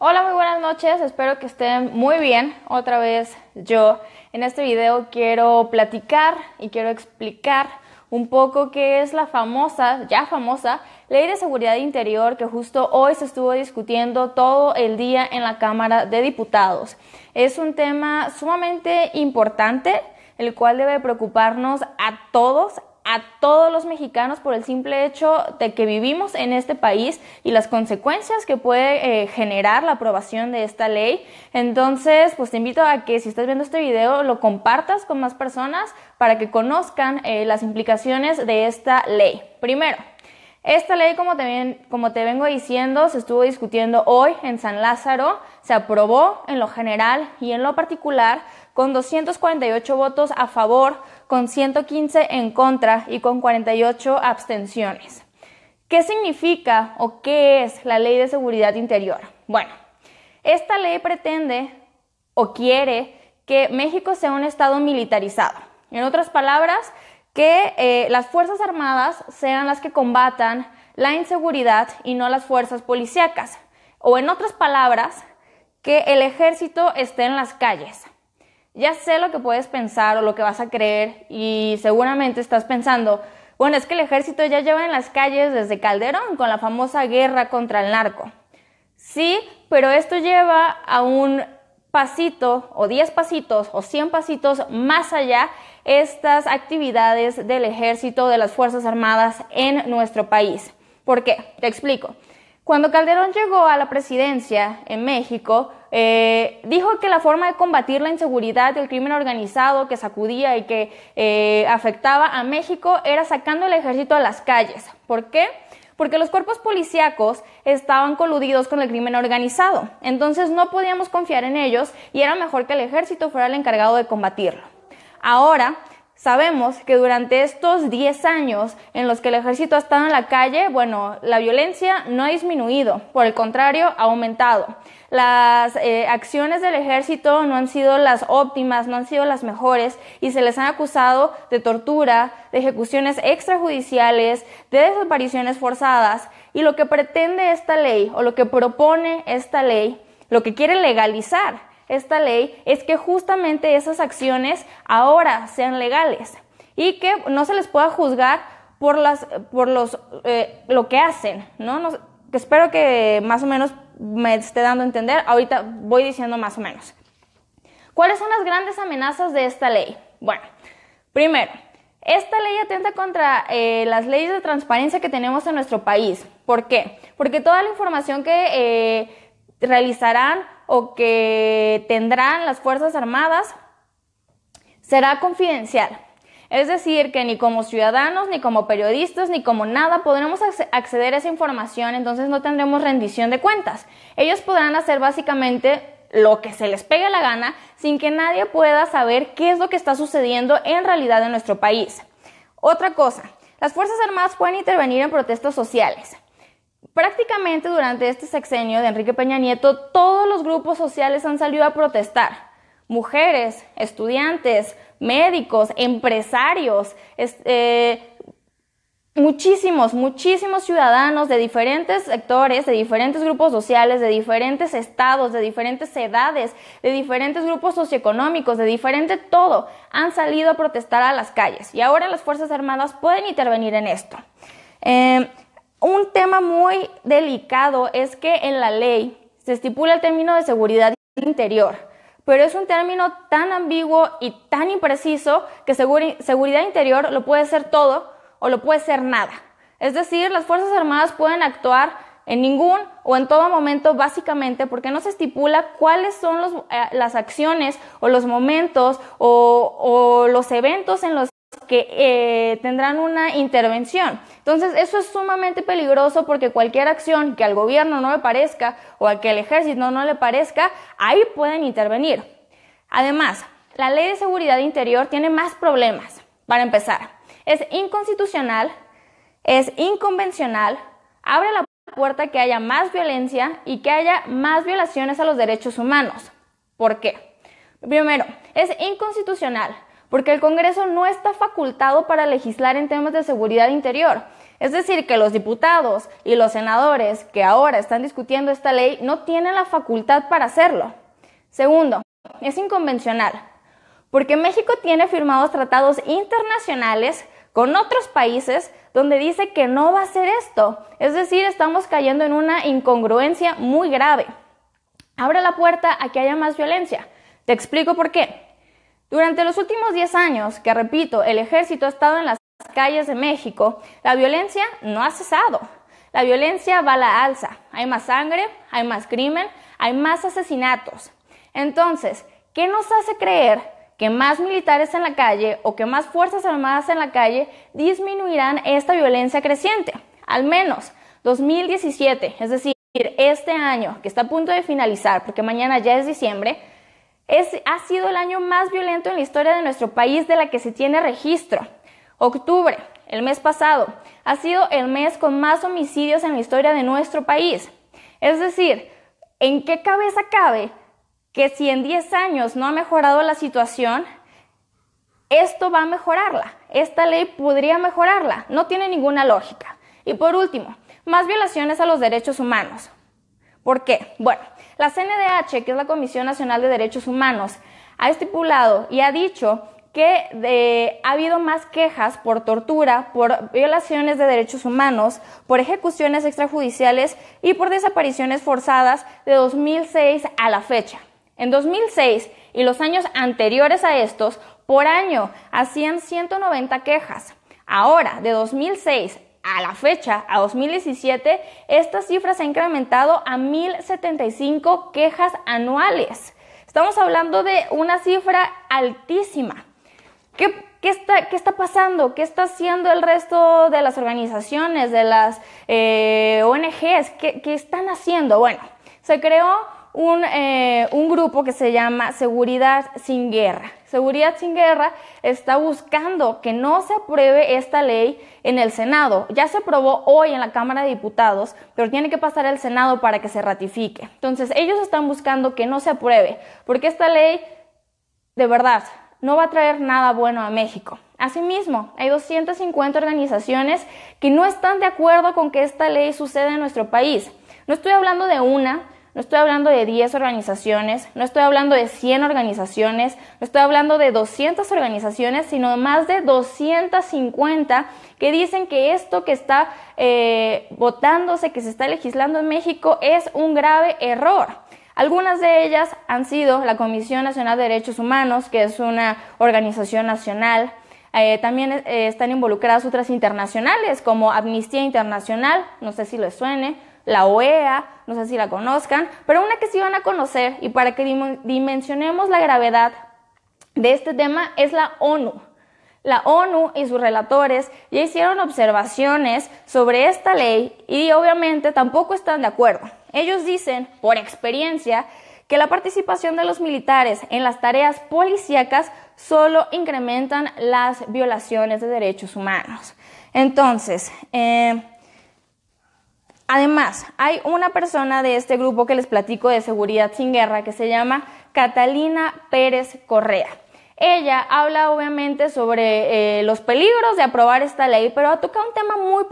Hola, muy buenas noches, espero que estén muy bien. Otra vez yo en este video quiero platicar y quiero explicar un poco qué es la ya famosa Ley de Seguridad Interior que justo hoy se estuvo discutiendo todo el día en la Cámara de Diputados. Es un tema sumamente importante, el cual debe preocuparnos a todos los mexicanos por el simple hecho de que vivimos en este país y las consecuencias que puede generar la aprobación de esta ley. Entonces, pues te invito a que si estás viendo este video lo compartas con más personas para que conozcan las implicaciones de esta ley. Primero, esta ley, como te vengo diciendo, se estuvo discutiendo hoy en San Lázaro, se aprobó en lo general y en lo particular con 248 votos a favor, con 115 en contra y con 48 abstenciones. ¿Qué significa o qué es la Ley de Seguridad Interior? Bueno, esta ley pretende o quiere que México sea un estado militarizado. En otras palabras, que las Fuerzas Armadas sean las que combatan la inseguridad y no las fuerzas policíacas. O en otras palabras, que el ejército esté en las calles. Ya sé lo que puedes pensar o lo que vas a creer y seguramente estás pensando, bueno, es que el ejército ya lleva en las calles desde Calderón con la famosa guerra contra el narco. Sí, pero esto lleva a un pasito o 10 pasitos o 100 pasitos más allá estas actividades del ejército, de las Fuerzas Armadas en nuestro país. ¿Por qué? Te explico. Cuando Calderón llegó a la presidencia en México, dijo que la forma de combatir la inseguridad y el crimen organizado que sacudía y que afectaba a México era sacando el ejército a las calles. ¿Por qué? Porque los cuerpos policíacos estaban coludidos con el crimen organizado. Entonces no podíamos confiar en ellos y era mejor que el ejército fuera el encargado de combatirlo. Ahora sabemos que durante estos 10 años en los que el ejército ha estado en la calle, bueno, la violencia no ha disminuido, por el contrario, ha aumentado. Las acciones del ejército no han sido las óptimas, no han sido las mejores y se les han acusado de tortura, de ejecuciones extrajudiciales, de desapariciones forzadas. Y lo que pretende esta ley o lo que propone esta ley, lo que quiere legalizar esta ley es que justamente esas acciones ahora sean legales y que no se les pueda juzgar por lo que hacen, ¿no? Espero que más o menos me esté dando a entender. Ahorita voy diciendo más o menos. ¿Cuáles son las grandes amenazas de esta ley? Bueno, primero, esta ley atenta contra las leyes de transparencia que tenemos en nuestro país. ¿Por qué? Porque toda la información que realizarán o que tendrán las Fuerzas Armadas será confidencial. Es decir, que ni como ciudadanos, ni como periodistas, ni como nada podremos acceder a esa información, entonces no tendremos rendición de cuentas. Ellos podrán hacer básicamente lo que se les pegue la gana sin que nadie pueda saber qué es lo que está sucediendo en realidad en nuestro país. Otra cosa, las Fuerzas Armadas pueden intervenir en protestas sociales. Prácticamente durante este sexenio de Enrique Peña Nieto, todos los grupos sociales han salido a protestar. Mujeres, estudiantes, médicos, empresarios, muchísimos ciudadanos de diferentes sectores, de diferentes grupos sociales, de diferentes estados, de diferentes edades, de diferentes grupos socioeconómicos, de diferente todo, han salido a protestar a las calles. Y ahora las Fuerzas Armadas pueden intervenir en esto. Un tema muy delicado es que en la ley se estipula el término de seguridad interior, pero es un término tan ambiguo y tan impreciso que seguridad interior lo puede ser todo o lo puede ser nada. Es decir, las Fuerzas Armadas pueden actuar en ningún o en todo momento básicamente porque no se estipula cuáles son las acciones o los momentos o los eventos en los que tendrán una intervención. Entonces eso es sumamente peligroso porque cualquier acción que al gobierno no le parezca o a que al ejército no le parezca, ahí pueden intervenir. Además, la Ley de Seguridad Interior tiene más problemas. Para empezar, es inconstitucional, es inconvencional, abre la puerta a que haya más violencia y que haya más violaciones a los derechos humanos. ¿Por qué? Primero, es inconstitucional porque el Congreso no está facultado para legislar en temas de seguridad interior. Es decir, que los diputados y los senadores que ahora están discutiendo esta ley no tienen la facultad para hacerlo. Segundo, es inconvencional, porque México tiene firmados tratados internacionales con otros países donde dice que no va a hacer esto. Es decir, estamos cayendo en una incongruencia muy grave. Abre la puerta a que haya más violencia. Te explico por qué. Durante los últimos 10 años, que repito, el ejército ha estado en las calles de México, la violencia no ha cesado. La violencia va a la alza. Hay más sangre, hay más crimen, hay más asesinatos. Entonces, ¿qué nos hace creer que más militares en la calle o que más fuerzas armadas en la calle disminuirán esta violencia creciente? Al menos 2017, es decir, este año que está a punto de finalizar, porque mañana ya es diciembre, ha sido el año más violento en la historia de nuestro país de la que se tiene registro. Octubre, el mes pasado, ha sido el mes con más homicidios en la historia de nuestro país. Es decir, ¿en qué cabeza cabe que si en 10 años no ha mejorado la situación, esto va a mejorarla? Esta ley podría mejorarla. No tiene ninguna lógica. Y por último, más violaciones a los derechos humanos. ¿Por qué? Bueno, la CNDH, que es la Comisión Nacional de Derechos Humanos, ha estipulado y ha dicho que ha habido más quejas por tortura, por violaciones de derechos humanos, por ejecuciones extrajudiciales y por desapariciones forzadas de 2006 a la fecha. En 2006 y los años anteriores a estos, por año hacían 190 quejas. Ahora, de 2006 a la fecha, a 2017, esta cifra se ha incrementado a 1,075 quejas anuales. Estamos hablando de una cifra altísima. ¿Qué está pasando? ¿Qué está haciendo el resto de las organizaciones, de las ONGs? ¿Qué están haciendo? Bueno, se creó un grupo que se llama Seguridad Sin Guerra. Seguridad Sin Guerra está buscando que no se apruebe esta ley en el Senado. Ya se aprobó hoy en la Cámara de Diputados, pero tiene que pasar al Senado para que se ratifique. Entonces, ellos están buscando que no se apruebe, porque esta ley, de verdad, no va a traer nada bueno a México. Asimismo, hay 250 organizaciones que no están de acuerdo con que esta ley suceda en nuestro país. No estoy hablando de una, no estoy hablando de 10 organizaciones, no estoy hablando de 100 organizaciones, no estoy hablando de 200 organizaciones, sino de más de 250 que dicen que esto que está votándose, que se está legislando en México, es un grave error. Algunas de ellas han sido la Comisión Nacional de Derechos Humanos, que es una organización nacional. También están involucradas otras internacionales como Amnistía Internacional, no sé si les suene, la OEA, no sé si la conozcan, pero una que sí van a conocer y para que dimensionemos la gravedad de este tema es la ONU. La ONU y sus relatores ya hicieron observaciones sobre esta ley y obviamente tampoco están de acuerdo. Ellos dicen, por experiencia, que la participación de los militares en las tareas policíacas solo incrementan las violaciones de derechos humanos. Entonces, además, hay una persona de este grupo que les platico de Seguridad Sin Guerra que se llama Catalina Pérez Correa. Ella habla obviamente sobre los peligros de aprobar esta ley, pero toca un tema muy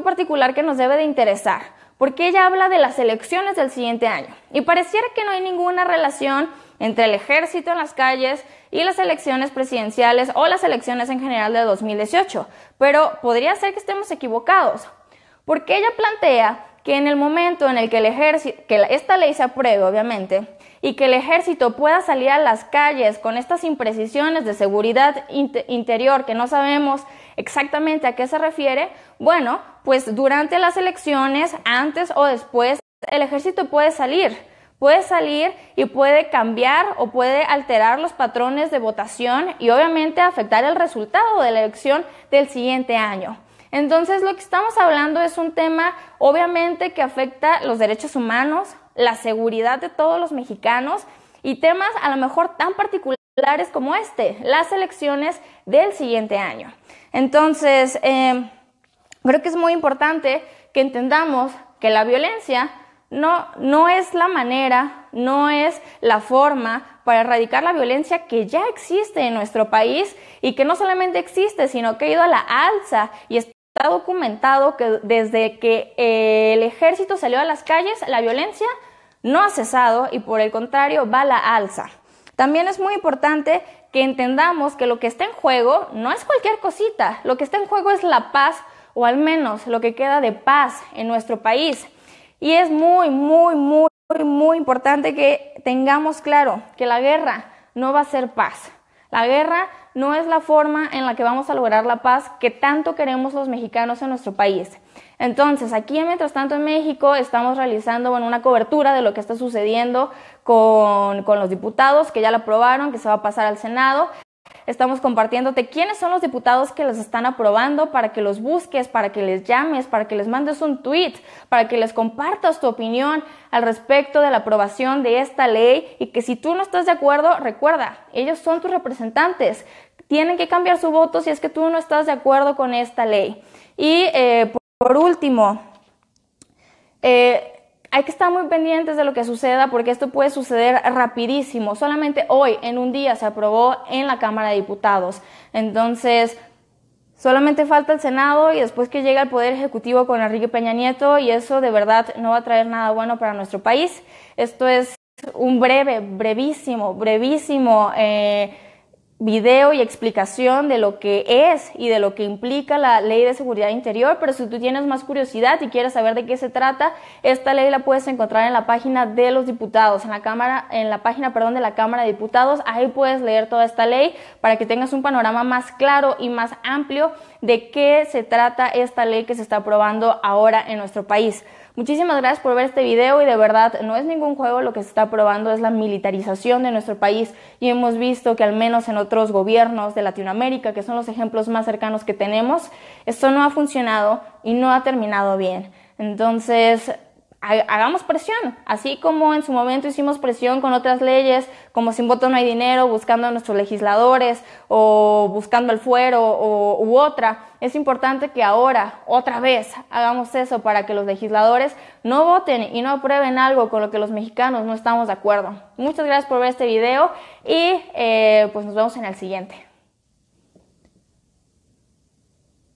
particular que nos debe de interesar, porque ella habla de las elecciones del siguiente año. Y pareciera que no hay ninguna relación entre el ejército en las calles y las elecciones presidenciales o las elecciones en general de 2018, pero podría ser que estemos equivocados, porque ella plantea que en el momento en el que esta ley se apruebe, obviamente, y que el ejército pueda salir a las calles con estas imprecisiones de seguridad interior que no sabemos exactamente a qué se refiere, bueno, pues durante las elecciones, antes o después, el ejército puede salir y puede cambiar o puede alterar los patrones de votación y obviamente afectar el resultado de la elección del siguiente año. Entonces, lo que estamos hablando es un tema, obviamente, que afecta los derechos humanos, la seguridad de todos los mexicanos y temas a lo mejor tan particulares como las elecciones del siguiente año. Entonces, creo que es muy importante que entendamos que la violencia no es la manera, no es la forma para erradicar la violencia que ya existe en nuestro país y que no solamente existe, sino que ha ido a la alza y está documentado que desde que el ejército salió a las calles, la violencia no ha cesado y por el contrario va a la alza. También es muy importante que entendamos que lo que está en juego no es cualquier cosita, lo que está en juego es la paz o al menos lo que queda de paz en nuestro país. Y es muy importante que tengamos claro que la guerra no va a ser paz. La guerra no es la forma en la que vamos a lograr la paz que tanto queremos los mexicanos en nuestro país. Entonces, aquí mientras tanto en México estamos realizando una cobertura de lo que está sucediendo con los diputados que ya la aprobaron, que se va a pasar al Senado. Estamos compartiéndote quiénes son los diputados que los están aprobando para que los busques, para que les llames, para que les mandes un tweet, para que les compartas tu opinión al respecto de la aprobación de esta ley y que si tú no estás de acuerdo, recuerda, ellos son tus representantes, tienen que cambiar su voto si es que tú no estás de acuerdo con esta ley. Y por último, hay que estar muy pendientes de lo que suceda porque esto puede suceder rapidísimo. Solamente hoy, en un día, se aprobó en la Cámara de Diputados. Entonces, solamente falta el Senado y después que llegue al Poder Ejecutivo con Enrique Peña Nieto y eso de verdad no va a traer nada bueno para nuestro país. Esto es un brevísimo video y explicación de lo que es y de lo que implica la Ley de Seguridad Interior, pero si tú tienes más curiosidad y quieres saber de qué se trata, esta ley la puedes encontrar en la página de los diputados, en la página de la Cámara de Diputados. Ahí puedes leer toda esta ley para que tengas un panorama más claro y más amplio de qué se trata esta ley que se está aprobando ahora en nuestro país. Muchísimas gracias por ver este video y de verdad no es ningún juego lo que se está aprobando, es la militarización de nuestro país y hemos visto que al menos en otros gobiernos de Latinoamérica, que son los ejemplos más cercanos que tenemos, esto no ha funcionado y no ha terminado bien. Entonces, hagamos presión, así como en su momento hicimos presión con otras leyes, como sin voto no hay dinero, buscando a nuestros legisladores o buscando el fuero u otra. Es importante que ahora, otra vez, hagamos eso para que los legisladores no voten y no aprueben algo con lo que los mexicanos no estamos de acuerdo. Muchas gracias por ver este video y pues nos vemos en el siguiente.